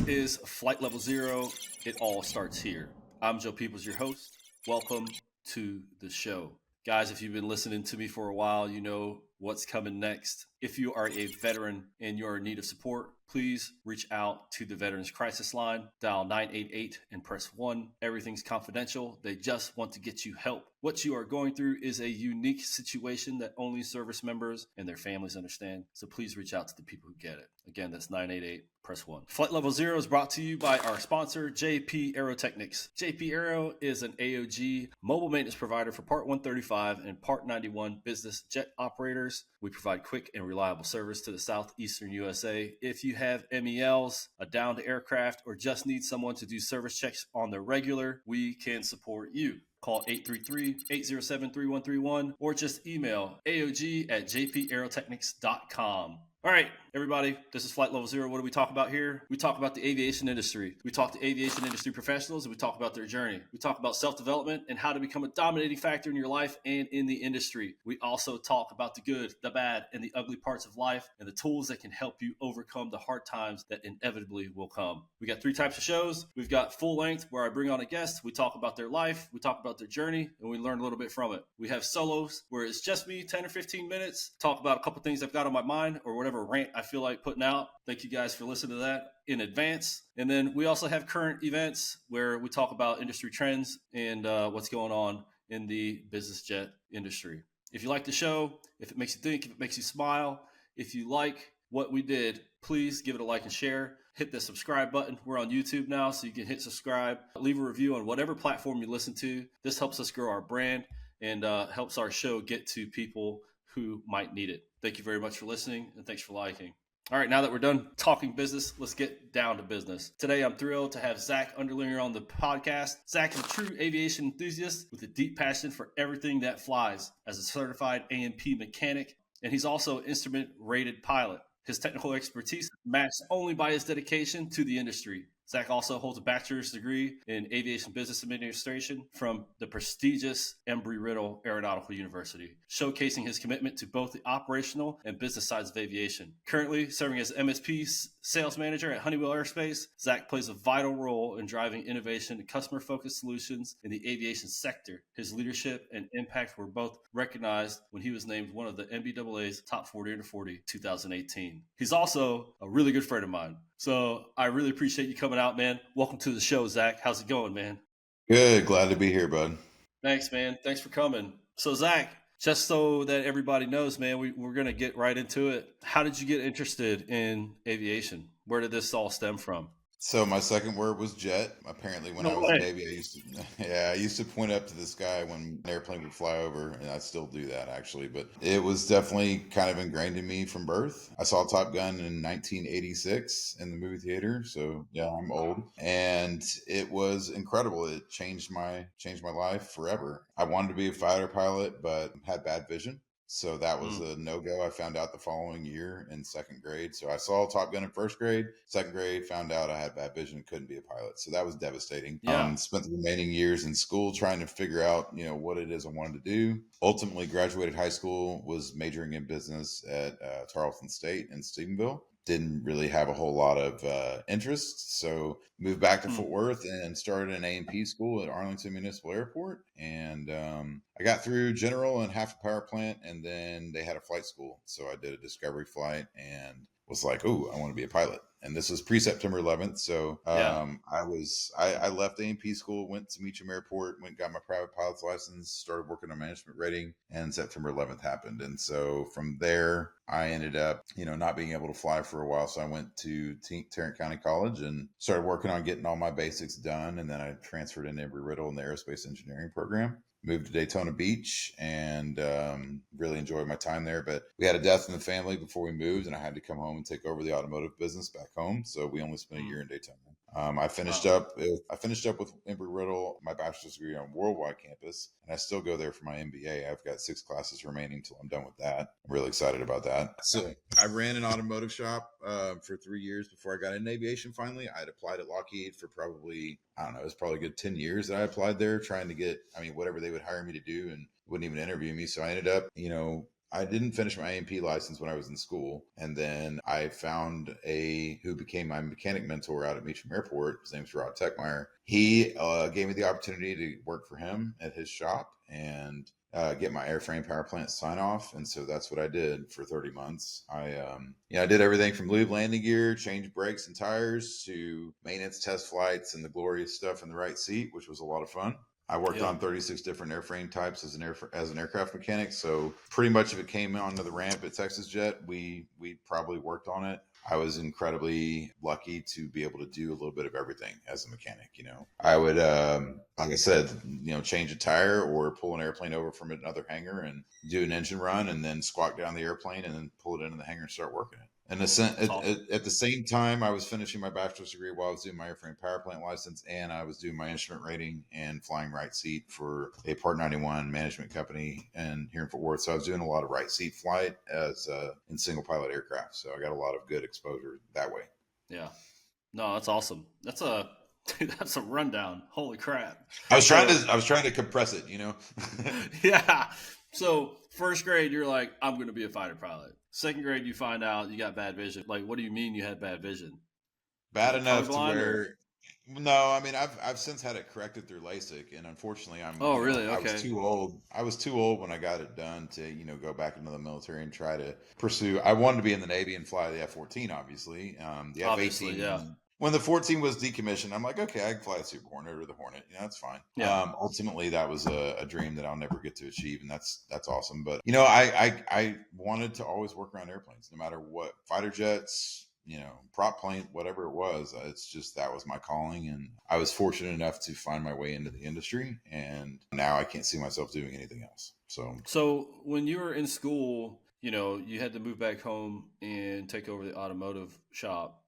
is Flight Level Zero. It all starts here. I'm Joe Peebles, your host. Welcome to the show. Guys, if you've been listening to me for a while, you know what's coming next. If you are a veteran and you're in need of support, please reach out to the Veterans Crisis Line. Dial 988 and press 1. Everything's confidential. They just want to get you help. What you are going through is a unique situation that only service members and their families understand. So please reach out to the people who get it. Again, that's 988. Press 1. Flight Level Zero is brought to you by our sponsor, JP Aerotechnics. JP Aero is an AOG mobile maintenance provider for Part 135 and Part 91 business jet operators. We provide quick and reliable service to the southeastern USA. If you have MELs, a downed aircraft, or just need someone to do service checks on the regular, we can support you. Call 833-807-3131 or just email aog@jpaerotechnics.com. All right, everybody, this is Flight Level Zero. What do we talk about here? We talk about the aviation industry. We talk to aviation industry professionals and we talk about their journey. We talk about self-development and how to become a dominating factor in your life and in the industry. We also talk about the good, the bad, and the ugly parts of life and the tools that can help you overcome the hard times that inevitably will come. We got 3 types of shows. We've got full length where I bring on a guest. We talk about their life. We talk about their journey and we learn a little bit from it. We have solos where it's just me, 10 or 15 minutes, talk about a couple things I've got on my mind or whatever rant I feel like putting out. Thank you guys for listening to that in advance. And then we also have current events where we talk about industry trends and what's going on in the business jet industry. If you like the show, if it makes you think, if it makes you smile, if you like what we did, please give it a like and share. Hit the subscribe button. We're on YouTube now, so you can hit subscribe. Leave a review on whatever platform you listen to. This helps us grow our brand and helps our show get to people who might need it. Thank you very much for listening, and thanks for liking. All right, now that we're done talking business, let's get down to business. Today, I'm thrilled to have Zach Ungerleider on the podcast. Zach is a true aviation enthusiast with a deep passion for everything that flies as a certified A&P mechanic, and he's also an instrument-rated pilot. His technical expertise is matched only by his dedication to the industry. Zach also holds a bachelor's degree in aviation business administration from the prestigious Embry-Riddle Aeronautical University, showcasing his commitment to both the operational and business sides of aviation. Currently serving as MSP sales manager at Honeywell Aerospace, Zach plays a vital role in driving innovation and customer-focused solutions in the aviation sector. His leadership and impact were both recognized when he was named one of the NBAA's Top 40 Under 40 2018. He's also a really good friend of mine. So I really appreciate you coming out, man. Welcome to the show, Zach. How's it going, man? Good. Glad to be here, bud. Thanks, man. Thanks for coming. So, Zach, just so that everybody knows, man, we're going to get right into it. How did you get interested in aviation? Where did this all stem from? So my second word was jet. Apparently, when I was in Navy, I used to point up to the sky when an airplane would fly over, and I still do that actually. But it was definitely kind of ingrained in me from birth. I saw Top Gun in 1986 in the movie theater, so yeah, I'm old, and it was incredible. It changed my life forever. I wanted to be a fighter pilot, but had bad vision. So that was a no-go. I found out the following year in second grade. So I saw Top Gun in first grade. Second grade, found out I had bad vision, couldn't be a pilot. So that was devastating. Yeah. Spent the remaining years in school trying to figure out, what it is I wanted to do. Ultimately graduated high school, was majoring in business at Tarleton State in Stephenville. Didn't really have a whole lot of interest. So moved back to Fort Worth and started an A&P school at Arlington Municipal Airport. And I got through general and half a power plant, and then they had a flight school. So I did a discovery flight and was like, oh, I want to be a pilot. And this was pre-September 11th. So I left A&P school, went to Meacham Airport, got my private pilot's license, started working on management rating, and September 11th happened. And so from there, I ended up, not being able to fly for a while. So I went to Tarrant County College and started working on getting all my basics done. And then I transferred into Embry-Riddle in the aerospace engineering program. Moved to Daytona Beach and really enjoyed my time there. But we had a death in the family before we moved, and I had to come home and take over the automotive business back home. So we only spent a year in Daytona. I finished up with Embry-Riddle, my bachelor's degree on worldwide campus, and I still go there for my MBA. I've got 6 classes remaining till I'm done with that. I'm really excited about that. So I ran an automotive shop for 3 years before I got into aviation. Finally, I had applied at Lockheed for probably, it was probably a good 10 years that I applied there, trying to get, whatever they would hire me to do, and wouldn't even interview me. So I ended up, I didn't finish my A&P license when I was in school. And then I found who became my mechanic mentor out at Meacham Airport. His name's Rod Techmeyer. He gave me the opportunity to work for him at his shop and get my airframe power plant sign off. And so that's what I did for 30 months. I did everything from lube landing gear, change brakes and tires, to maintenance test flights and the glorious stuff in the right seat, which was a lot of fun. I worked Yeah. on 36 different airframe types as an aircraft mechanic. So pretty much if it came onto the ramp at Texas Jet, we probably worked on it. I was incredibly lucky to be able to do a little bit of everything as a mechanic. I would, like I said, change a tire or pull an airplane over from another hangar and do an engine run, and then squawk down the airplane and then pull it into the hangar and start working it. And at the same time, I was finishing my bachelor's degree while I was doing my airframe power plant license, and I was doing my instrument rating and flying right seat for a Part 91 management company and here in Fort Worth. So I was doing a lot of right seat flight in single pilot aircraft. So I got a lot of good exposure that way. Yeah. No, that's awesome. That's a rundown. Holy crap. I was trying to compress it, Yeah. So first grade, you're like, I'm going to be a fighter pilot. Second grade, you find out you got bad vision. Like, what do you mean you had bad vision? Bad enough to where. No, I mean I've since had it corrected through LASIK, and unfortunately really? Okay. I was too old. I was too old when I got it done to go back into the military and try to pursue. I wanted to be in the Navy and fly the F-14, obviously. The Obviously, F-18. yeah. When the 14 was decommissioned, I'm like, okay, I can fly the Super Hornet or the Hornet. That's fine. Yeah. Ultimately, that was a dream that I'll never get to achieve, and that's awesome. But I wanted to always work around airplanes, no matter what, fighter jets, prop plane, whatever it was. It's just that was my calling, and I was fortunate enough to find my way into the industry, and now I can't see myself doing anything else. So when you were in school, you had to move back home and take over the automotive shop.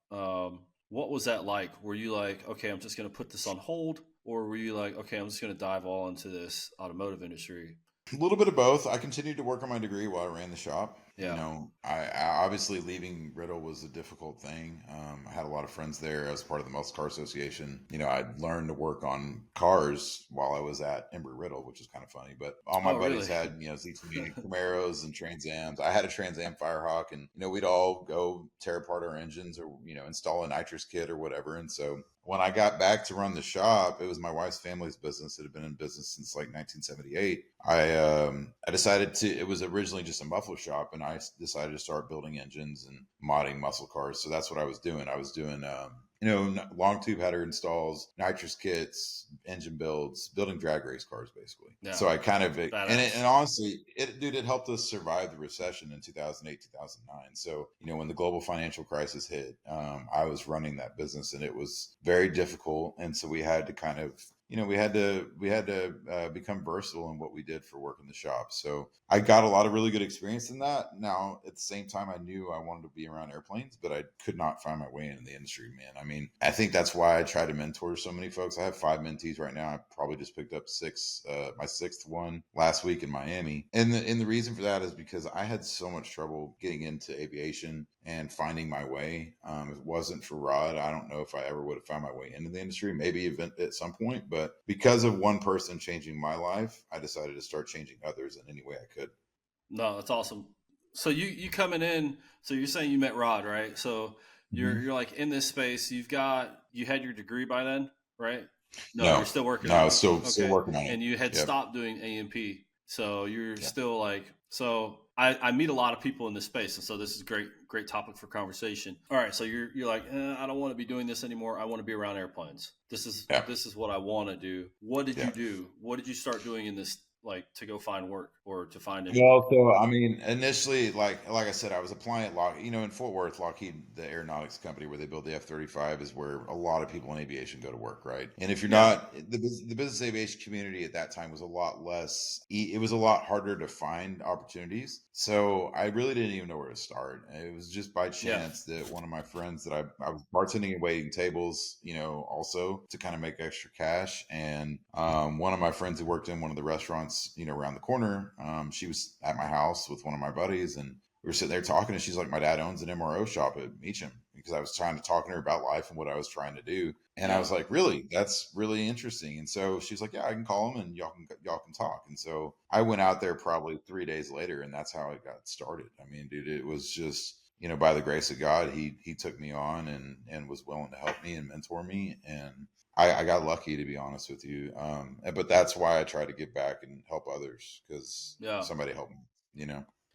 What was that like? Were you like, okay, I'm just going to put this on hold? Or were you like, okay, I'm just going to dive all into this automotive industry? A little bit of both. I continued to work on my degree while I ran the shop. Yeah. I obviously leaving Riddle was a difficult thing. I had a lot of friends there as part of the Muscle Car Association. I learned to work on cars while I was at Embry-Riddle, which is kind of funny. But all my buddies had, Z2 Camaros and Trans Ams. I had a Trans Am Firehawk, and we'd all go tear apart our engines or install a nitrous kit or whatever. And so when I got back to run the shop, it was my wife's family's business. It had been in business since like 1978. I decided it was originally just a muffler shop, and I decided to start building engines and modding muscle cars. So that's what I was doing. I was doing, long tube header installs, nitrous kits, engine builds, building drag race cars, basically. Yeah. So I kind of, and honestly, it helped us survive the recession in 2008, 2009. So, when the global financial crisis hit, I was running that business, and it was very difficult. And so we had to kind of, we had to become versatile in what we did for work in the shop. So I got a lot of really good experience in that. Now, at the same time, I knew I wanted to be around airplanes, but I could not find my way into the industry, man. I mean, I think that's why I try to mentor so many folks. I have 5 mentees right now. I probably just picked up 6, my 6th one last week in Miami. And the reason for that is because I had so much trouble getting into aviation and finding my way. If it wasn't for Rod, I don't know if I ever would have found my way into the industry, maybe at some point. But because of one person changing my life, I decided to start changing others in any way I could. No, that's awesome. So you coming in, so you're saying you met Rod, right? So you're like in this space, you had your degree by then, right? No, you're still working on it. No, still working on it. And you had stopped doing A&P. So you're still like, so I meet a lot of people in this space. And so this is great topic for conversation. All right. So you're like, I don't want to be doing this anymore. I want to be around airplanes. This is what I want to do. What did you do? What did you start doing in this, like, to go find work or to find it? Well, so I mean, initially, like I said, I was applying at Lockheed. In Fort Worth, Lockheed, the aeronautics company where they build the F-35, is where a lot of people in aviation go to work, right? And if you're not, the business aviation community at that time was a lot less. It was a lot harder to find opportunities. So I really didn't even know where to start. It was just by chance that one of my friends that I was bartending and waiting tables, also to kind of make extra cash, and one of my friends who worked in one of the restaurants, around the corner, she was at my house with one of my buddies, and we were sitting there talking, and she's like, my dad owns an MRO shop at Meacham. because I was trying to talk to her about life and what I was trying to do. And I Yeah. was like, really, that's really interesting. And so she's like, yeah, I can call him and y'all can talk. And so I went out there probably 3 days later, and that's how it got started. I mean, dude, it was just, by the grace of God, he took me on and was willing to help me and mentor me. And I got lucky, to be honest with you. But that's why I try to give back and help others, because Yeah. somebody helped me.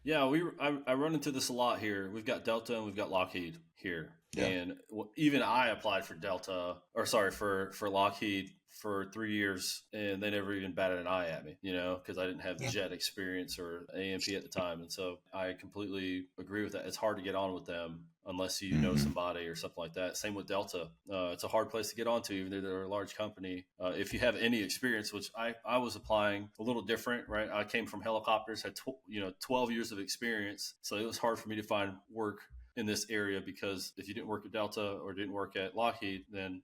Yeah, I run into this a lot here. We've got Delta and we've got Lockheed here, Yeah. and even I applied for Delta, or sorry, for Lockheed for 3 years, and they never even batted an eye at me, because I didn't have Yeah. jet experience or AMP at the time, and so I completely agree with that. It's hard to get on with them unless you know Hmm. somebody or something like that. Same with Delta. It's a hard place to get onto, even though they're a large company. If you have any experience, which I was applying a little different, right? I came from helicopters, had 12 years of experience, so it was hard for me to find work in this area, because if you didn't work at Delta or didn't work at Lockheed, then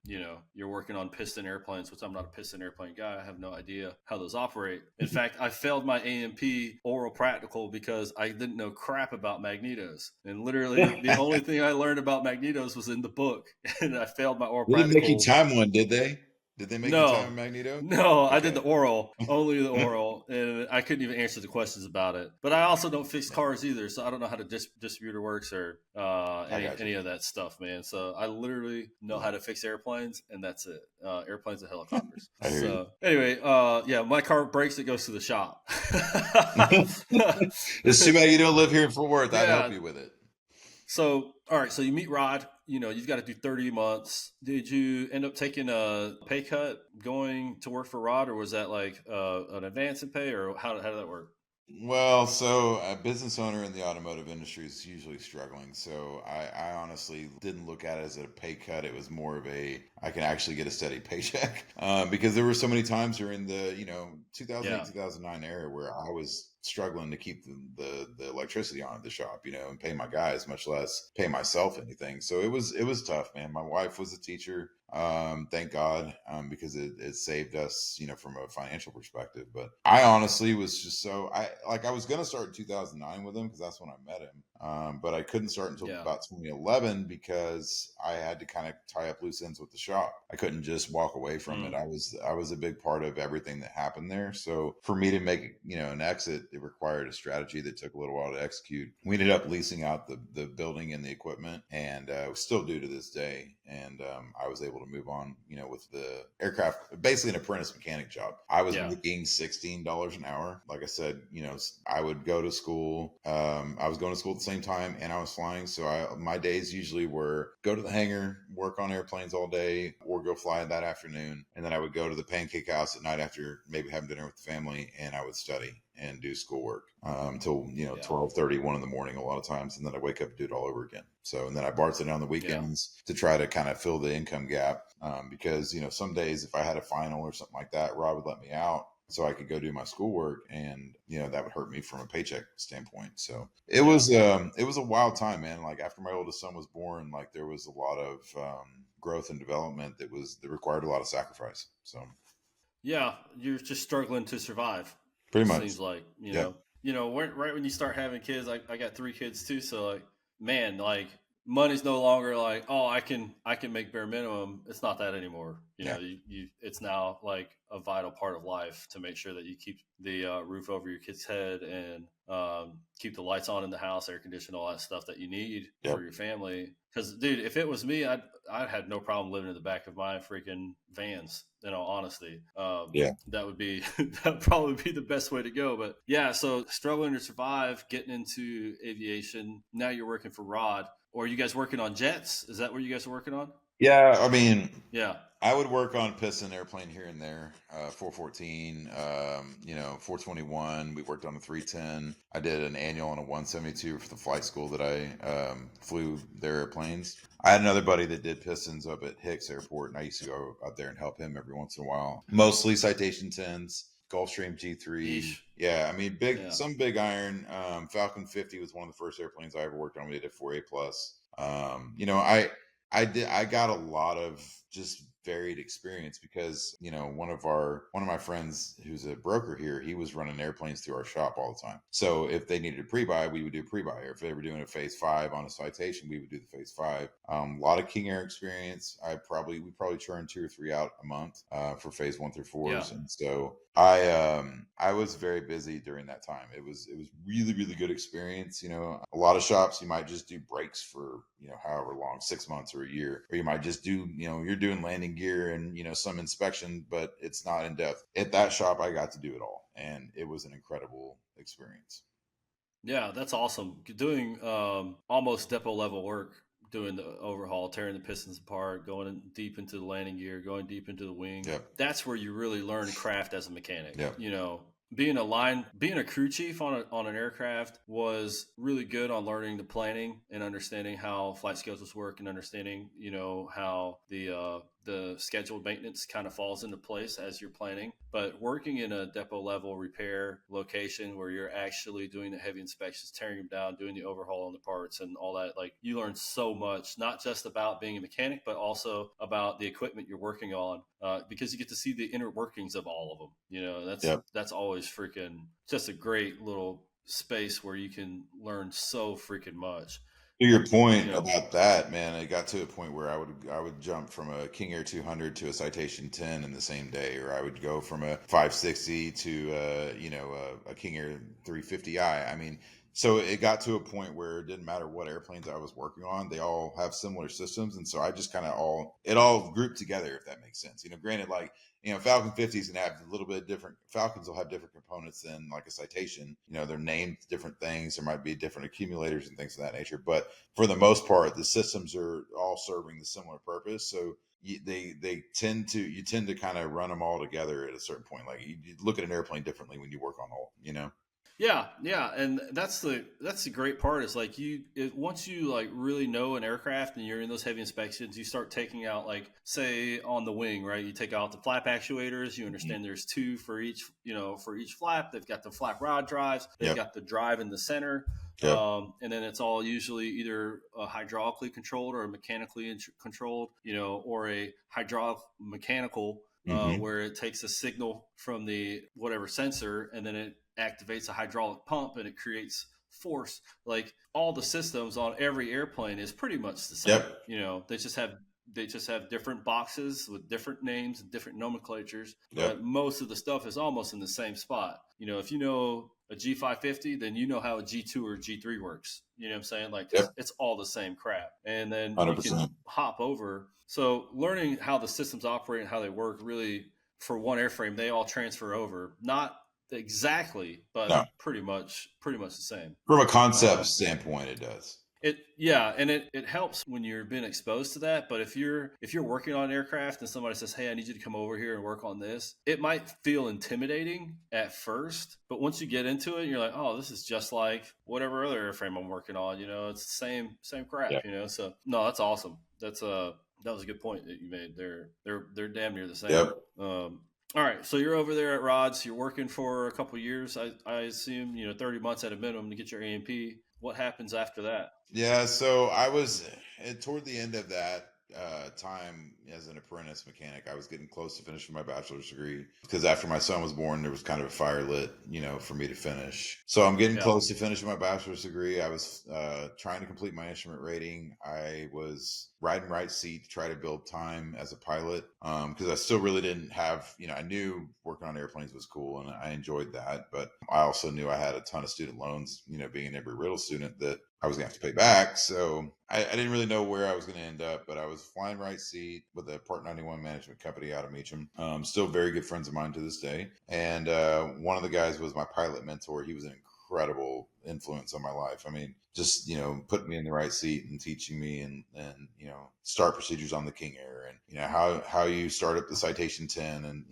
you're working on piston airplanes, which I'm not a piston airplane guy. I have no idea how those operate. In fact, I failed my AMP oral practical because I didn't know crap about magnetos, and literally the only thing I learned about magnetos was in the book, and I failed my oral They didn't make you practical. time one, did they? Did they make you time a No, Magneto? no, I did the Okay. oral, only the oral, and I couldn't even answer the questions about it. But I also don't fix Yeah, cars either, so I don't know how the distributor works or I any got you. any of that stuff, man. So I literally know Yeah, how to fix airplanes, and that's it. Airplanes and helicopters. I hear you. So anyway, yeah, my car breaks, it goes to the shop. It's too bad you don't live here in Fort Worth. I'd help Yeah. you with it. So, all right. So you meet Rod. You've got to do 30 months. Did you end up taking a pay cut going to work for Rod, or was that like an advance in pay, or how did that work? Well, so a business owner in the automotive industry is usually struggling. So I honestly didn't look at it as a pay cut. It was more of I can actually get a steady paycheck, because there were so many times during the 2008 Yeah. 2009 era where I was struggling to keep the electricity on at the shop, and pay my guys, much less pay myself anything. So it was tough, man. My wife was a teacher. Thank God, because it saved us, from a financial perspective. But I honestly was just I was going to start in 2009 with him because that's when I met him. But I couldn't start until Yeah. about 2011 because I had to kind of tie up loose ends with the shop. I couldn't just walk away from it. Mm, I was a big part of everything that happened there. So for me to make, an exit, it required a strategy that took a little while to execute. We ended up leasing out the building and the equipment, and we still do to this day. And I was able to move on, with the aircraft, basically an apprentice mechanic job. I was yeah. making $16 an hour. Like I said, I would go to school. I was going to school at the same time, and I was flying. So my days usually were go to the hangar, work on airplanes all day, or go fly that afternoon. And then I would go to the pancake house at night after maybe having dinner with the family, and I would study and do schoolwork until Yeah. 12:30, 1 in the morning a lot of times, and then I wake up and do it all over again. So and then I bartend on the Yeah. weekends to try to kind of fill the income gap, because some days if I had a final or something like that, Rob would let me out so I could go do my schoolwork, and that would hurt me from a paycheck standpoint. So Yeah. it was a wild time, man. Like after my oldest son was born, like there was a lot of growth and development that required a lot of sacrifice. So Yeah. You're just struggling to survive. pretty much, Seems like, yeah, right when you start having kids, I got 3 kids too. So like, man, like money's no longer like, oh, I can make bare minimum. It's not that anymore. yeah, It's now like a vital part of life to make sure that you keep the roof over your kid's head, and keep the lights on in the house, air condition, all that stuff that you need yeah, for your family. Because, dude, if it was me, I had no problem living in the back of my freaking vans. In all honesty, yeah. that would be that would probably be the best way to go. But yeah, so struggling to survive, getting into aviation. Now you're working for Rod, or are you guys working on jets? Is that what you guys are working on? Yeah, I mean, Yeah, I would work on piston airplane here and there, 414, 421. We worked on a 310. I did an annual on a 172 for the flight school that I flew their airplanes. I had another buddy that did pistons up at Hicks Airport, and I used to go out there and help him every once in a while. Mostly Citation 10s, Gulfstream G3. yeesh, Yeah, I mean, yeah, some big iron. Falcon 50 was one of the first airplanes I ever worked on. We did a 4A plus. I got a lot of just varied experience because, one of my friends who's a broker here, he was running airplanes through our shop all the time. So if they needed a pre-buy, we would do pre-buy. Or if they were doing a phase 5 on a citation, we would do the phase 5. A lot of King Air experience. We probably churn 2 or 3 out a month for phase 1 through 4s. Yeah. And so I was very busy during that time. It was really, really good experience. A lot of shops you might just do breaks for, however long, 6 months or a year, or you might just do, you're doing landing gear and, some inspection, but it's not in depth. At that shop, I got to do it all, and it was an incredible experience. Yeah, that's awesome. Doing almost depot level work, doing the overhaul, tearing the pistons apart, going deep into the landing gear, going deep into the wing. Yep. That's where you really learn craft as a mechanic. Yep. Being a crew chief on an aircraft was really good on learning the planning and understanding how flight schedules work and understanding, how the scheduled maintenance kind of falls into place as you're planning. But working in a depot level repair location where you're actually doing the heavy inspections, tearing them down, doing the overhaul on the parts and all that, like you learn so much, not just about being a mechanic, but also about the equipment you're working on, because you get to see the inner workings of all of them. That's always freaking just a great little space where you can learn so freaking much. To your point about that, man, it got to a point where I would jump from a King Air 200 to a Citation 10 in the same day, or I would go from a 560 to a King Air 350i. I mean, so it got to a point where it didn't matter what airplanes I was working on; they all have similar systems, and so I just kind of all grouped together, if that makes sense. Granted, like Falcon 50s can have a little bit different. Falcons will have different components than like a Citation. They're named different things. There might be different accumulators and things of that nature. But for the most part, the systems are all serving the similar purpose. So you tend to kind of run them all together at a certain point. Like you look at an airplane differently when you work on all. Yeah, and that's the great part is like once you like really know an aircraft and you're in those heavy inspections, you start taking out, like, say on the wing, right? You take out the flap actuators. You understand there's two for each flap. They've got the flap rod drives. They've got the drive in the center. Yep. And then it's all usually either hydraulically controlled or mechanically controlled, or a hydraulic mechanical, where it takes a signal from the whatever sensor and then it activates a hydraulic pump and it creates force. Like all the systems on every airplane is pretty much the same. Yep. They just have different boxes with different names and different nomenclatures, Yep. but most of the stuff is almost in the same spot. If you know a G550, then you know how a G2 or G3 works. You know what I'm saying? Like it's all the same crap. And then 100%. You can hop over. So learning how the systems operate and how they work, really, for one airframe, they all transfer over. Not exactly, but No. pretty much the same. From a concept standpoint, it does. And it helps when you're being exposed to that. But if you're working on an aircraft and somebody says, "Hey, I need you to come over here and work on this," it might feel intimidating at first, but once you get into it, you're like, "Oh, this is just like whatever other airframe I'm working on." It's the same crap. Yeah. So no, that's awesome. That was a good point that you made. They're damn near the same. Yep. All right, so you're over there at Rods. You're working for a couple of years. I assume 30 months at a minimum to get your A&P. What happens after that? Yeah, so I was toward the end of that time as an apprentice mechanic. I was getting close to finishing my bachelor's degree because after my son was born, there was kind of a fire lit, for me to finish. So I'm getting close to finishing my bachelor's degree. I was trying to complete my instrument rating. I was riding right seat to try to build time as a pilot because I still really didn't have, I knew working on airplanes was cool and I enjoyed that, but I also knew I had a ton of student loans, being an Embry-Riddle student that I was going to have to pay back. So I didn't really know where I was going to end up, but I was flying right seat with a Part 91 management company out of Meacham. Still very good friends of mine to this day. And one of the guys was my pilot mentor. He was an incredible influence on my life. I mean, just, putting me in the right seat and teaching me and start procedures on the King Air and, how you start up the Citation 10. And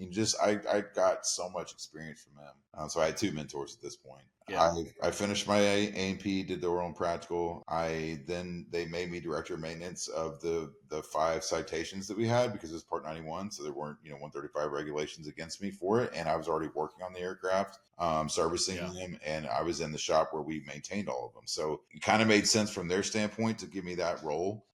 I got so much experience from them. So I had two mentors at this point. Yeah. I finished my A&P, did their own practical. They made me director of maintenance of the 5 citations that we had because it was Part 91. So there weren't, 135 regulations against me for it. And I was already working on the aircraft, servicing them. And I was in the shop where we maintained all of them. So it kind of made sense from their standpoint to give me that role.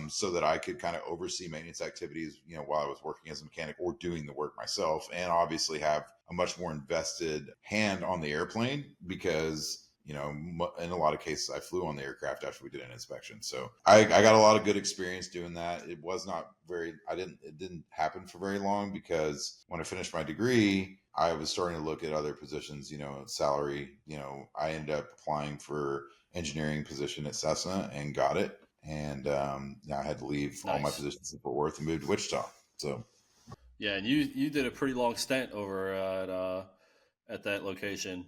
so that I could kind of oversee maintenance activities, while I was working as a mechanic or doing the work myself, and obviously have a much more invested hand on the airplane because, in a lot of cases I flew on the aircraft after we did an inspection. So I got a lot of good experience doing that. It was not it didn't happen for very long because when I finished my degree, I was starting to look at other positions, salary, I ended up applying for engineering position at Cessna and got it. And I had to leave all my Nice. positions in Fort Worth and move to Wichita. So Yeah, and you did a pretty long stint over at that location.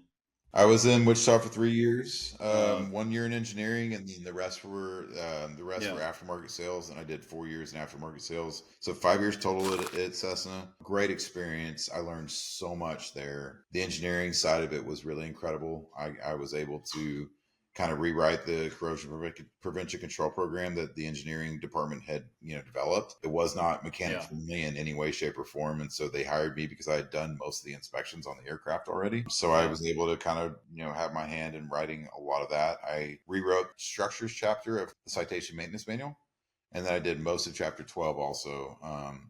I was in Wichita for 3 years, Uh, 1 year in engineering, and then the rest yeah, were aftermarket sales. And I did 4 years in aftermarket sales, so 5 years total at Cessna. Great experience. I learned so much there. The engineering side of it was really incredible. I was able to kind of rewrite the prevention control program that the engineering department had developed. It was not mechanic yeah, friendly in any way, shape, or form, and so they hired me because I had done most of the inspections on the aircraft already. So I yeah. was able to kind of have my hand in writing a lot of that. I rewrote structures chapter of the citation maintenance manual, and then I did most of chapter 12 also,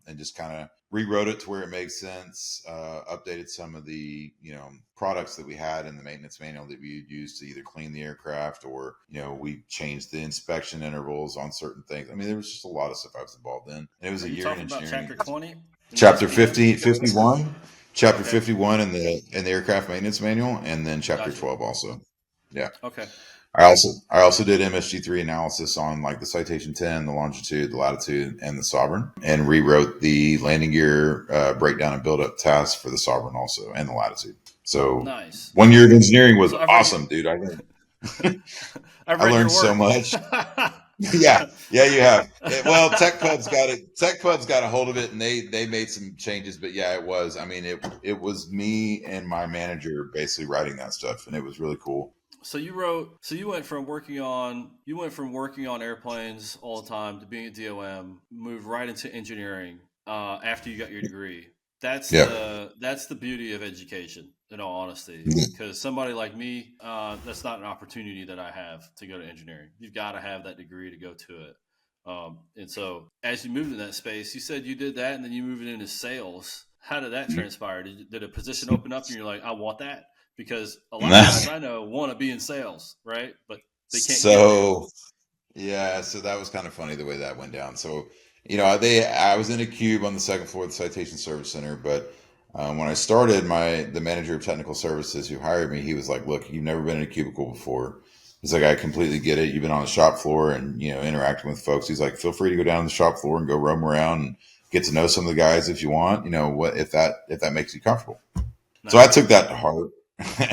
and just kind of rewrote it to where it makes sense, updated some of the products that we had in the maintenance manual that we would use to either clean the aircraft, or we changed the inspection intervals on certain things. I mean, there was just a lot of stuff I was involved in, and it was Are a you year in talking about engineering. chapter 20 in the Chapter SPM? 51, chapter Okay, 51 in the aircraft maintenance manual, and then chapter gotcha. 12 also. Yeah. Okay, I also did MSG3 analysis on like the citation 10, the longitude, the latitude, and the sovereign, and rewrote the landing gear breakdown and build up tasks for the sovereign also, and the latitude. So nice. 1 year of engineering was So I've read awesome, dude. I've I read your learned so work. much. Yeah, yeah, you have. Well, Tech Pub's got a hold of it, and they made some changes. But yeah, it was. I mean, it was me and my manager basically writing that stuff, and it was really cool. So you went from working on airplanes all the time to being a DOM, moved right into engineering after you got your degree. Yeah. That's the beauty of education, in all honesty. Yeah. Because somebody like me, that's not an opportunity that I have to go to engineering. You've got to have that degree to go to it. And so, as you moved in that space, you said you did that, and then you moved into sales. How did that transpire? Did a position open up, and you're like, I want that? Because a lot of guys I know want to be in sales, right? But they can't get there. So yeah, so that was kind of funny the way that went down. So, I was in a cube on the second floor of the Citation Service Center, but when I started, the manager of technical services who hired me, he was like, "Look, you've never been in a cubicle before." He's like, "I completely get it. You've been on the shop floor and interacting with folks." He's like, "Feel free to go down to the shop floor and go roam around and get to know some of the guys if you want. What if that makes you comfortable." So I Nice. took that to heart,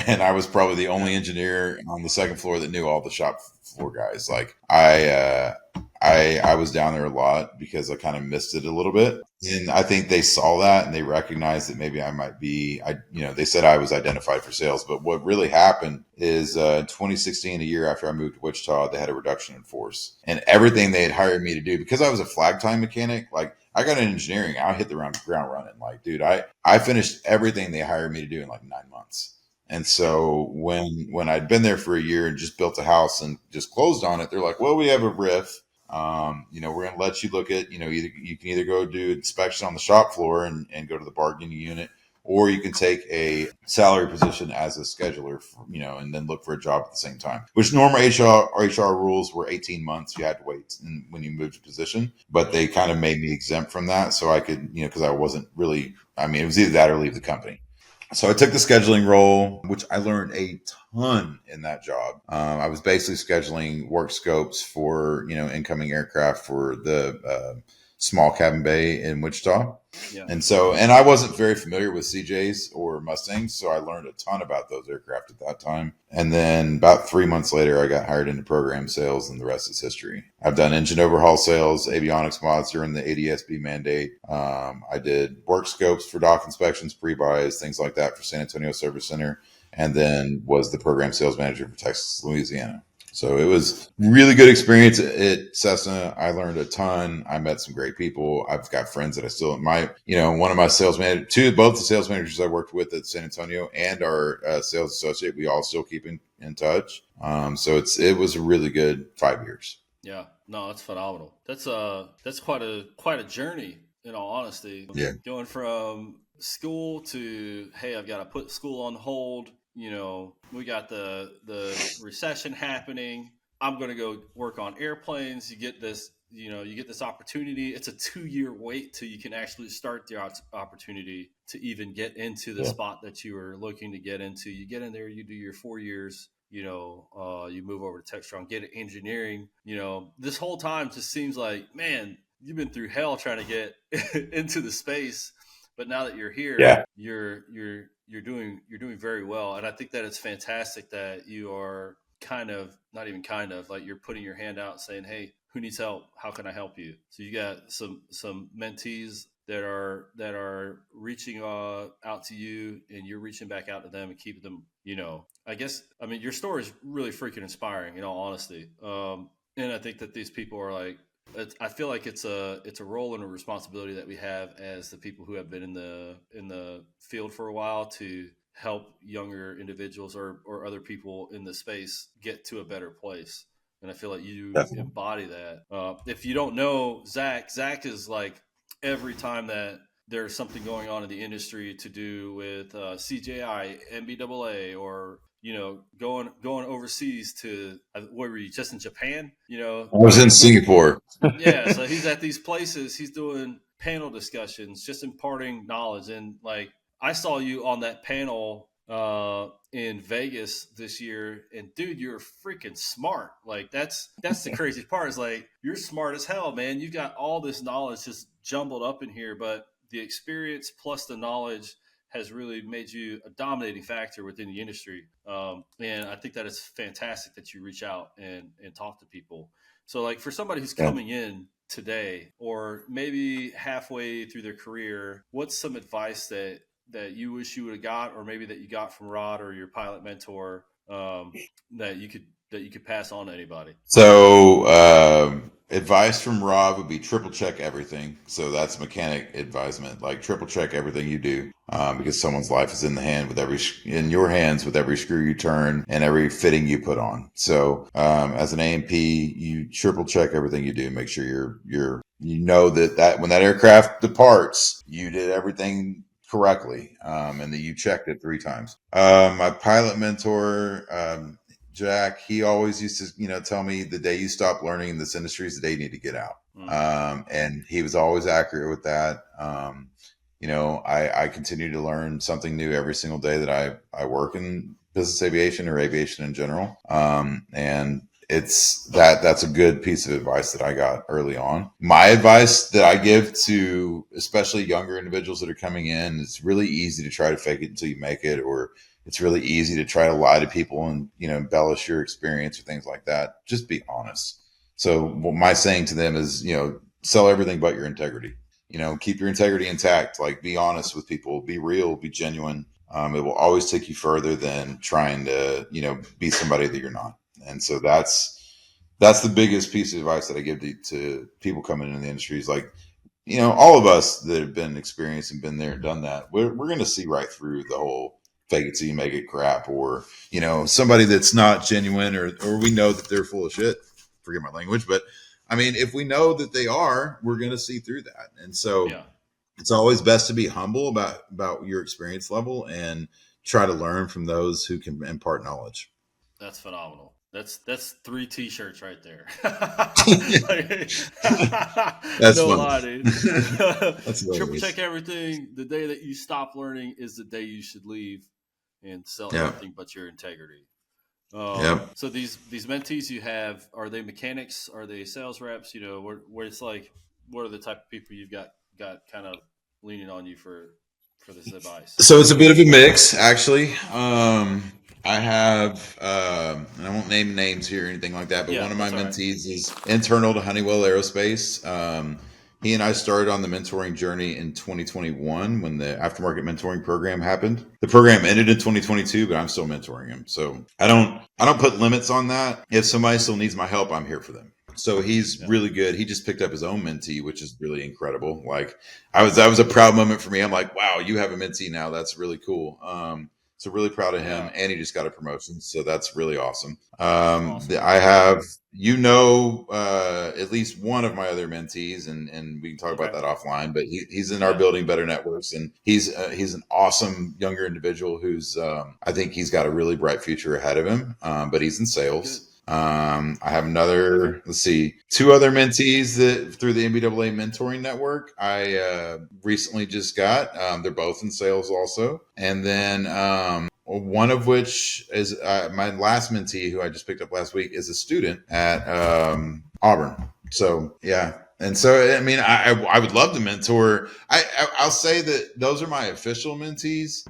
and I was probably the only engineer on the second floor that knew all the shop floor guys. Like I was down there a lot because I kind of missed it a little bit, and I think they saw that and they recognized that maybe I might be. They said I was identified for sales, but what really happened is 2016, a year after I moved to Wichita, they had a reduction in force, and everything they had hired me to do because I was a flag time mechanic, like. I got in engineering. I hit the ground running. Like, dude, I finished everything they hired me to do in like 9 months. And Yeah. so when I'd been there for a year and just built a house and just closed on it, they're like, "Well, we have a riff. We're going to let you look at, either you can either go do inspection on the shop floor and go to the bargaining unit, or you can take a salary position as a scheduler, and then look for a job at the same time." Which normal HR rules were 18 months. You had to wait when you moved to position, but Yeah. they kind of made me exempt from that, so I could, because I wasn't really. I mean, it was either that or leave the company. So I took the scheduling role, which I learned a ton in that job. I was basically scheduling work scopes for incoming aircraft for the small cabin bay in Wichita, Yeah. and I wasn't very familiar with CJs or Mustangs, so I learned a ton about those aircraft at that time. And then about 3 months later, I got hired into program sales, and the rest is history. I've done engine overhaul sales, avionics mods during the ADSB mandate. I did work scopes for dock inspections, pre-buys, things like that for San Antonio Service Center, and then was the program sales manager for Texas, Louisiana. So it was really good experience at Cessna. I learned a ton. I met some great people. I've got friends that I still one of my sales managers, both the sales managers I worked with at San Antonio and our sales associate, we all still keep in touch. So it was a really good 5 years. Yeah, no, that's phenomenal. That's quite a journey. In all honesty, Yeah. going from school to, hey, I've got to put school on hold. We got the recession happening. I'm going to go work on airplanes. You get this opportunity. It's a 2 year wait till you can actually start the opportunity to even get into the Yeah. spot that you were looking to get into. You get in there, you do your 4 years, you move over to Textron, get engineering. This whole time just seems like, man, you've been through hell trying to get into the space, but now that you're here, Yeah. you're doing very well, and I think that it's fantastic that you are kind of not even kind of like you're putting your hand out saying, hey, who needs help? How can I help you? So you got some mentees that are reaching out to you, and you're reaching back out to them and keeping them. I mean, your story is really freaking inspiring. In all honesty, and I think that these people are like. I feel like it's a role and a responsibility that we have as the people who have been in the field for a while to help younger individuals or other people in the space get to a better place. And I feel like you Definitely. embody that. If you don't know Zach is like every time that there's something going on in the industry to do with CJI, NBAA, or going overseas to where were you just in Japan? I was in Singapore. Yeah, so he's at these places. He's doing panel discussions, just imparting knowledge. And like I saw you on that panel in Vegas this year, and dude, you're freaking smart. Like that's the crazy part. Is like you're smart as hell, man. You got all this knowledge just jumbled up in here, but the experience plus the knowledge has really made you a dominating factor within the industry. And I think that it's fantastic that you reach out and talk to people. So, like for somebody who's Yeah. coming in today, or maybe halfway through their career, what's some advice that you wish you would have got, or maybe that you got from Rod or your pilot mentor, that you could pass on to anybody? So, advice from Rob would be triple check everything. So that's mechanic advisement, like triple check everything you do, because someone's life is in the hand with in your hands with every screw you turn and every fitting you put on. So, as an A&P, you triple check everything you do. Make sure you know that when that aircraft departs, you did everything correctly, and that you checked it 3 times. My pilot mentor, Jack, he always used to, tell me the day you stop learning in this industry is the day you need to get out. Mm-hmm. And he was always accurate with that. I continue to learn something new every single day that I work in business aviation or aviation in general. And that's a good piece of advice that I got early on. My advice that I give to especially younger individuals that are coming in, it's really easy to try to fake it until you make it, or it's really easy to try to lie to people and embellish your experience or things like that. Just be honest. So what my saying to them is, sell everything but your integrity. Keep your integrity intact. Like, be honest with people, be real, be genuine. It will always take you further than trying to be somebody that you're not. And so that's the biggest piece of advice that I give to people coming into the industry is like, all of us that have been experienced and been there and done that, we're going to see right through the whole fake it till you make it crap, or, somebody that's not genuine, or we know that they're full of shit. Forget my language, but I mean, if we know that they are, we're going to see through that. And so Yeah, it's always best to be humble about your experience level and try to learn from those who can impart knowledge. that's phenomenal. That's 3 T-shirts right there. Like, That's no funny. lie, dude. That's Triple check hilarious. everything. The day that you stop learning is the day you should leave and sell Yeah. everything but your integrity. Yep. So these mentees you have, are they mechanics? Are they sales reps? Where it's like, what are the type of people you've got kind of leaning on you for this advice? So it's a bit of a mix, actually. I have, and I won't name names here or anything like that, but Yeah, one of my that's all right. mentees is internal to Honeywell Aerospace. He and I started on the mentoring journey in 2021 when the aftermarket mentoring program happened. The program ended in 2022, but I'm still mentoring him. So I don't put limits on that. If somebody still needs my help, I'm here for them. So he's Yeah, really good. He just picked up his own mentee, which is really incredible. Like, that was a proud moment for me. I'm like, wow, you have a mentee now. That's really cool. So really proud of him, Yeah. and he just got a promotion, so that's really awesome. That's awesome. I have, at least one of my other mentees, and we can talk about Okay. that offline. But he's in our Yeah. building better networks, and he's an awesome younger individual who's I think he's got a really bright future ahead of him. But he's in Good. sales. I have Okay. another, let's see, two other mentees that through the MBAA mentoring network I recently just got. They're both in sales also. And then one of which is my last mentee who I just picked up last week is a student at Auburn. So yeah. And so, I mean, I would love to mentor. I'll say that those are my official mentees.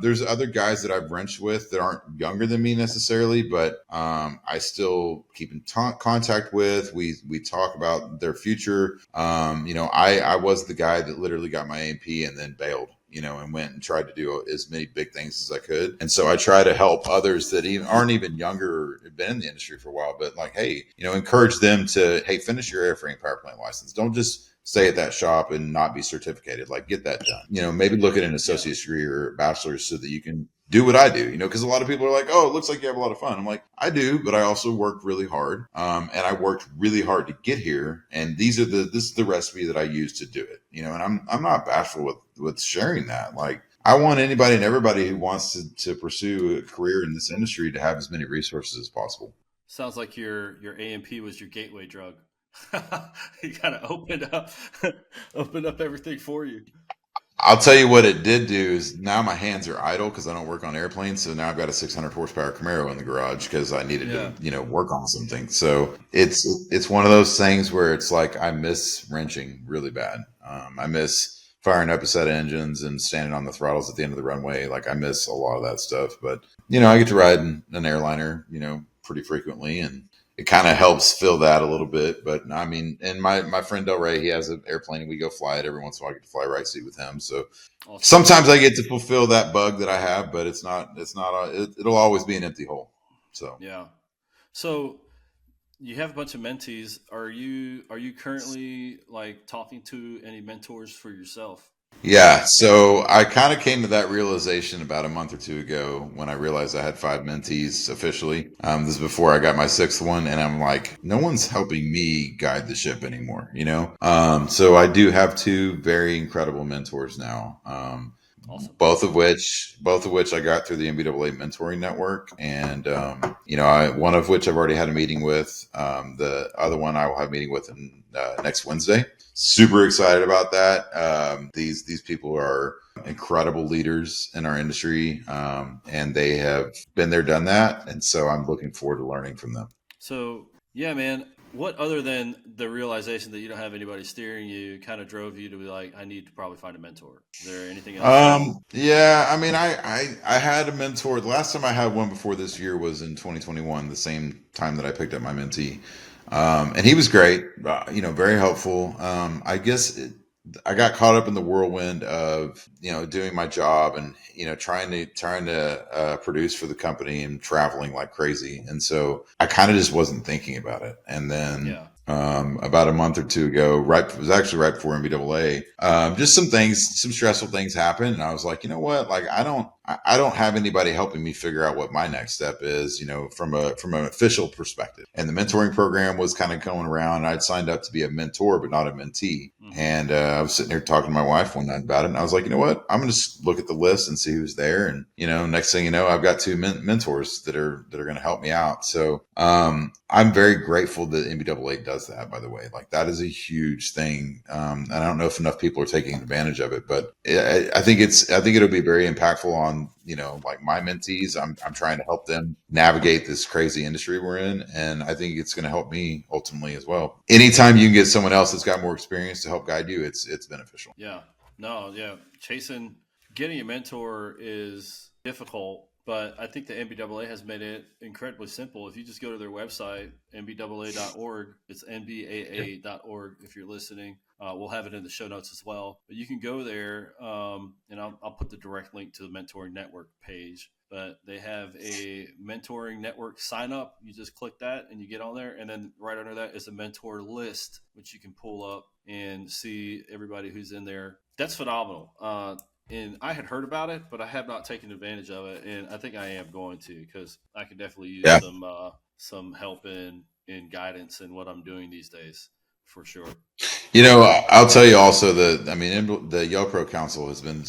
There's other guys that I've wrenched with that aren't younger than me necessarily, but I still keep in contact with. We talk about their future. I was the guy that literally got my A&P and then bailed, and went and tried to do as many big things as I could. And so I try to help others that even aren't even younger or have been in the industry for a while, but like, hey, encourage them to, hey, finish your airframe power plant license. Don't just stay at that shop and not be certificated. Like, get that done. Maybe look at an Yeah. associate's degree or a bachelor's so that you can do what I do, because a lot of people are like, oh, it looks like you have a lot of fun. I'm like, I do, but I also worked really hard. And I worked really hard to get here. And this is the recipe that I use to do it, and I'm not bashful with sharing that. Like, I want anybody and everybody who wants to pursue a career in this industry to have as many resources as possible. Sounds like your AMP was your gateway drug. You kind of opened up everything for you. I'll tell you what it did do is now my hands are idle because I don't work on airplanes. So now I've got a 600 horsepower Camaro in the garage because I needed to, Yeah. work on something. So it's one of those things where it's like I miss wrenching really bad. I miss firing up a set of engines and standing on the throttles at the end of the runway. Like, I miss a lot of that stuff. But I get to ride in an airliner, pretty frequently, and it kind of helps fill that a little bit. But I mean, and my friend Del Rey, he has an airplane and we go fly it every once in a while. I get to fly right seat with him. So Awesome. sometimes I get to fulfill that bug that I have, but it'll always be an empty hole. So. Yeah. So you have a bunch of mentees. Are you currently like talking to any mentors for yourself? Yeah, so I kind of came to that realization about a month or two ago when I realized I had five mentees officially. This is before I got my sixth one, and I'm like, no one's helping me guide the ship anymore. So I do have two very incredible mentors now. Awesome. Both of which I got through the MBAA mentoring network, and one of which I've already had a meeting with. The other one I will have a meeting with next Wednesday. Super excited about that. These people are incredible leaders in our industry, and they have been there, done that, and so I'm looking forward to learning from them. So yeah, man. What other than the realization that you don't have anybody steering you kind of drove you to be like, I need to probably find a mentor? Is there anything else? Yeah, I mean, I had a mentor. The last time I had one before this year was in 2021, the same time that I picked up my mentee. And he was great, very helpful. I guess I got caught up in the whirlwind of, doing my job and, trying to produce for the company and traveling like crazy. And so I kind of just wasn't thinking about it. And then Yeah. about a month or two ago, it was actually right before MBAA. Just some stressful things happened, and I was like, you know what? Like, I don't have anybody helping me figure out what my next step is, from an official perspective. And the mentoring program was kind of going around. And I'd signed up to be a mentor, but not a mentee. Hmm. And I was sitting here talking to my wife one night about it, and I was like, you know what? I'm going to just look at the list and see who's there. And next thing you know, I've got two mentors that are going to help me out. So I'm very grateful that MBAA does that, by the way. Like, that is a huge thing. And I don't know if enough people are taking advantage of it, but I think it'll be very impactful on, like my mentees. I'm trying to help them navigate this crazy industry we're in. And I think it's going to help me ultimately as well. Anytime you can get someone else that's got more experience to help guide you, it's beneficial. Yeah. No, yeah. Getting a mentor is difficult, but I think the NBAA has made it incredibly simple. If you just go to their website, nbaa.org, it's nbaa.org if you're listening. We'll have it in the show notes as well. But you can go there, and I'll put the direct link to the Mentoring Network page. But they have a mentoring network sign up. You just click that and you get on there. And then right under that is a mentor list, which you can pull up and see everybody who's in there. That's phenomenal. and I had heard about it, but I have not taken advantage of it, and I think I am going to, because I could definitely use Yeah. some help in guidance in what I'm doing these days, for sure. I'll tell you also that, I mean, the Yale Pro Council has been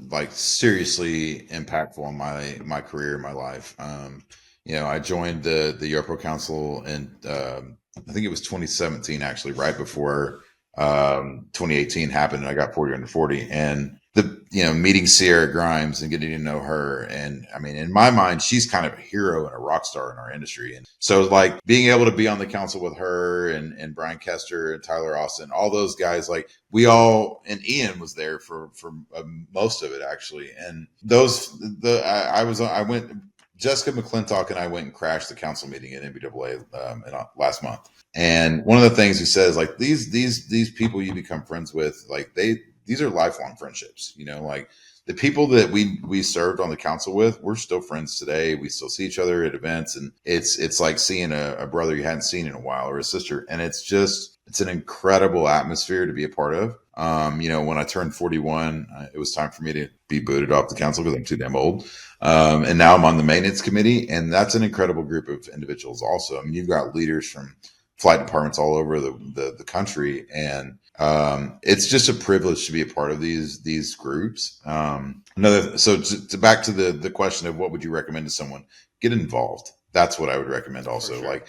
like seriously impactful on my career, my life. I joined the Yale Pro Council in, I think it was 2017, actually, right before 2018 happened, and I got 40 under 40. And meeting Sierra Grimes and getting to know her. And I mean, in my mind, she's kind of a hero and a rock star in our industry. And so, like, being able to be on the council with her and Brian Kester and Tyler Austin, all those guys, like, and Ian was there for most of it, actually. And I went, Jessica McClintock and I went and crashed the council meeting at NBAA last month. And one of the things he says, like, these people you become friends with, like, these are lifelong friendships. Like, the people that we served on the council with, we're still friends today. We still see each other at events, and it's like seeing a brother you hadn't seen in a while, or a sister. And it's an incredible atmosphere to be a part of. When I turned 41, it was time for me to be booted off the council because I'm too damn old. And now I'm on the maintenance committee, and that's an incredible group of individuals also. I mean, you've got leaders from flight departments all over the country, and it's just a privilege to be a part of these groups. Back to the question of what would you recommend to someone? Get involved. That's what I would recommend For also. sure. Like,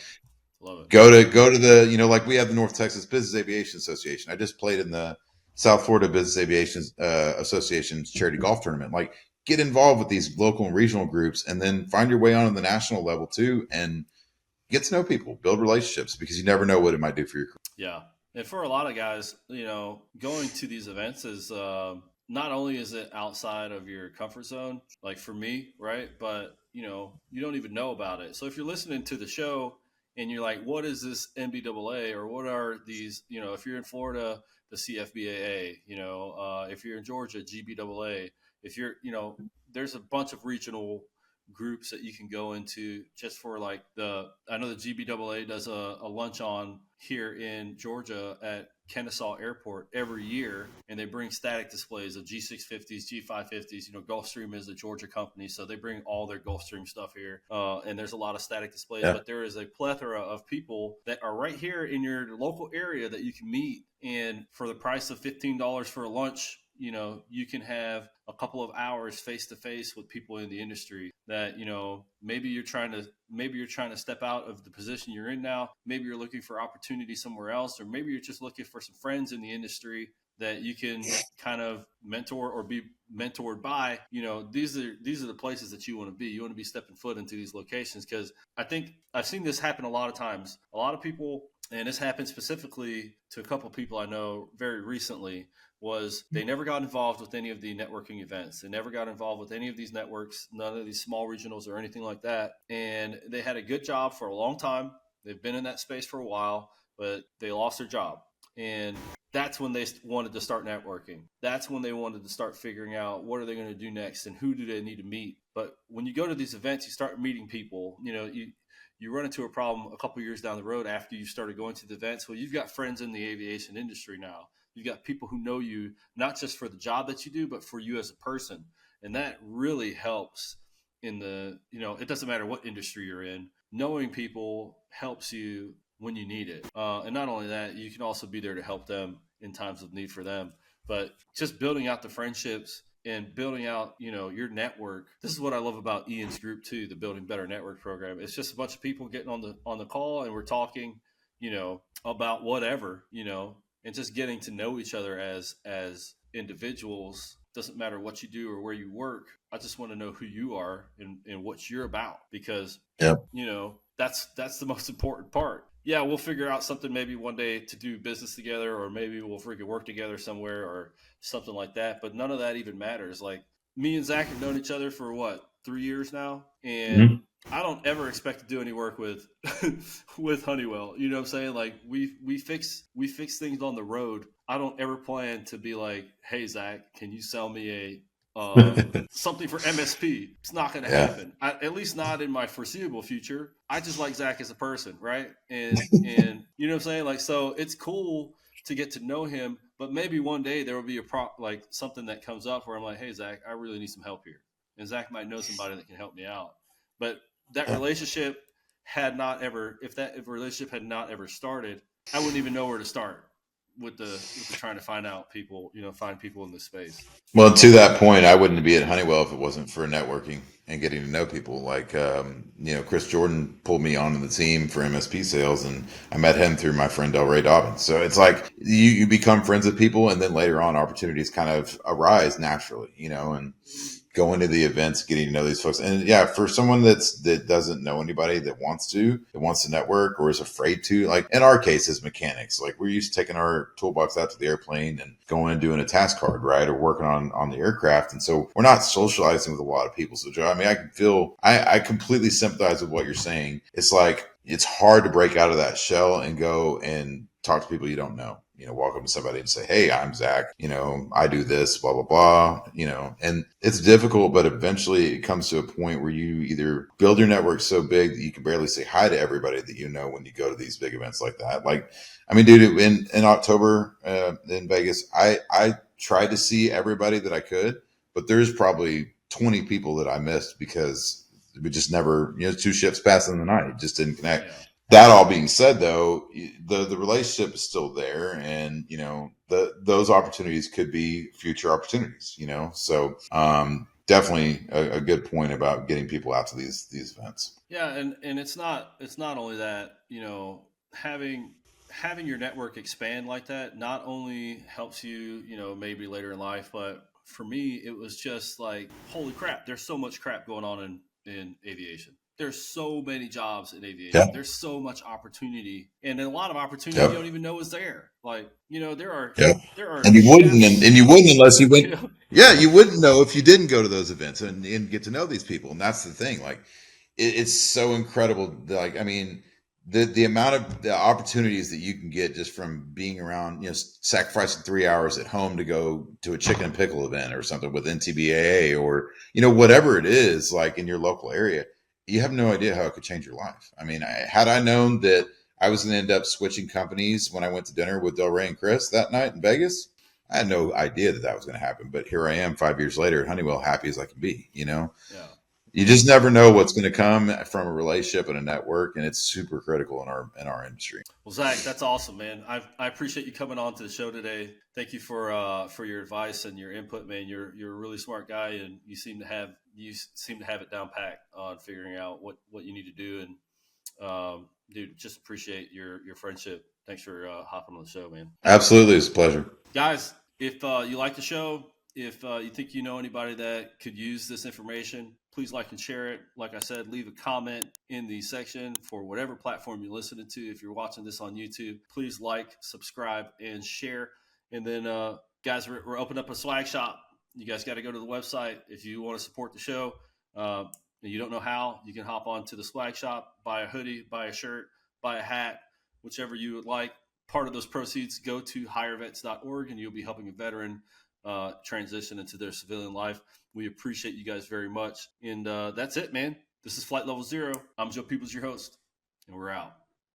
Love it. go to the, like, we have the North Texas Business Aviation Association. I just played in the South Florida Business Aviation Association's charity golf tournament. Like, get involved with these local and regional groups, and then find your way on the national level too, and get to know people, build relationships, because you never know what it might do for your career. Yeah. And for a lot of guys, going to these events is not only is it outside of your comfort zone, like for me, right? But, you don't even know about it. So if you're listening to the show and you're like, what is this NBAA, or what are these, if you're in Florida, the CFBAA, if you're in Georgia, GBAA, if you're, there's a bunch of regional groups that you can go into just for, like, I know the GBAA does a lunch on here in Georgia at Kennesaw Airport every year, and they bring static displays of G650s, G550s. Gulfstream is a Georgia company, so they bring all their Gulfstream stuff here, and there's a lot of static displays. Yeah. But there is a plethora of people that are right here in your local area that you can meet, and for the price of $15 for a lunch, you can have a couple of hours face to face with people in the industry that, maybe you're trying to step out of the position you're in now. Maybe you're looking for opportunity somewhere else, or maybe you're just looking for some friends in the industry that you can kind of mentor or be mentored by. These are the places that you want to be. You want to be stepping foot into these locations, because I think I've seen this happen a lot of times. A lot of people, and this happened specifically to a couple of people I know very recently, was they never got involved with any of the networking events. They never got involved with any of these networks, none of these small regionals or anything like that. And they had a good job for a long time. They've been in that space for a while, but they lost their job. And that's when they wanted to start networking. That's when they wanted to start figuring out what are they going to do next and who do they need to meet. But when you go to these events, you start meeting people. You run into a problem a couple years down the road after you started going to the events. Well, you've got friends in the aviation industry now. You've got people who know you, not just for the job that you do, but for you as a person. And that really helps it doesn't matter what industry you're in. Knowing people helps you when you need it. And not only that, you can also be there to help them in times of need for them. But just building out the friendships and building out, your network. This is what I love about Ian's group too, the Building Better Network program. It's just a bunch of people getting on the call, and we're talking, about whatever, and just getting to know each other as individuals. Doesn't matter what you do or where you work. I just want to know who you are and what you're about, because Yeah. that's the most important part. Yeah, we'll figure out something maybe one day to do business together, or maybe we'll freaking work together somewhere or something like that. But none of that even matters. Like, me and Zach have known each other for what, 3 years now, and Mm-hmm. I don't ever expect to do any work with with Honeywell. You know what I'm saying? Like, we fix things on the road. I don't ever plan to be like, hey Zach, can you sell me a something for MSP? It's not going to Yeah. happen. At least not in my foreseeable future. I just like Zach as a person, right? And you know what I'm saying? Like, so it's cool to get to know him. But maybe one day there will be like something that comes up where I'm like, hey, Zach, I really need some help here. And Zach might know somebody that can help me out. But that relationship if relationship had not ever started, I wouldn't even know where to start with the trying to find out people, find people in this space. Well, to that point, I wouldn't be at Honeywell if it wasn't for networking and getting to know people. Like, Chris Jordan pulled me onto the team for MSP sales, and I met him through my friend Delray Dobbins. So it's like you become friends with people, and then later on, opportunities kind of arise naturally, and going to the events, getting to know these folks. And yeah, for someone that doesn't know anybody that wants to network or is afraid to, like in our case as mechanics, like we're used to taking our toolbox out to the airplane and going and doing a task card, right? Or working on the aircraft. And so we're not socializing with a lot of people. So Joe, I mean, I completely sympathize with what you're saying. It's like, it's hard to break out of that shell and go and talk to people you don't know. Walk up to somebody and say, hey, I'm Zach, I do this, blah, blah, blah, and it's difficult, but eventually it comes to a point where you either build your network so big that you can barely say hi to everybody that when you go to these big events like that. Like, I mean, dude, in October in Vegas, I tried to see everybody that I could, but there's probably 20 people that I missed because we just never, two ships passed in the night. It just didn't connect. Yeah. That all being said, though, the relationship is still there, and those opportunities could be future opportunities. So definitely a good point about getting people out to these events. Yeah, and it's not only that, having your network expand like that not only helps you, maybe later in life, but for me it was just like, holy crap, there's so much crap going on in aviation. There's so many jobs in aviation. Yep. There's so much opportunity, and a lot of opportunity Yep. you don't even know is there. Like, there are Yep. there are And you wouldn't, chefs, and you wouldn't unless you went. Yeah, you wouldn't know if you didn't go to those events and get to know these people. And that's the thing. Like, it's so incredible. Like, I mean, the amount of the opportunities that you can get just from being around, sacrificing 3 hours at home to go to a chicken and pickle event or something with NTBAA or, whatever it is, like in your local area, you have no idea how it could change your life. I mean, had I known that I was going to end up switching companies when I went to dinner with Del Rey and Chris that night in Vegas, I had no idea that was going to happen. But here I am 5 years later at Honeywell, happy as I can be, Yeah. You just never know what's going to come from a relationship and a network, and it's super critical in our industry. Well, Zach, that's awesome, man. I appreciate you coming on to the show today. Thank you for your advice and your input, man. You're a really smart guy, and you seem to have it down packed on figuring out what you need to do. And dude, just appreciate your friendship. Thanks for hopping on the show, man. Absolutely, it's a pleasure, guys. If you like the show, if you think you know anybody that could use this information, please like and share it. Like I said, leave a comment in the section for whatever platform you're listening to. If you're watching this on YouTube, please like, subscribe, and share. And then, guys, we're opening up a swag shop. You guys got to go to the website if you want to support the show. And you don't know how, you can hop on to the swag shop, buy a hoodie, buy a shirt, buy a hat, whichever you would like. Part of those proceeds go to hirevets.org, and you'll be helping a veteran transition into their civilian life. We appreciate you guys very much. And that's it, man. This is Flight Level 0. I'm Joe Peebles, your host, and we're out.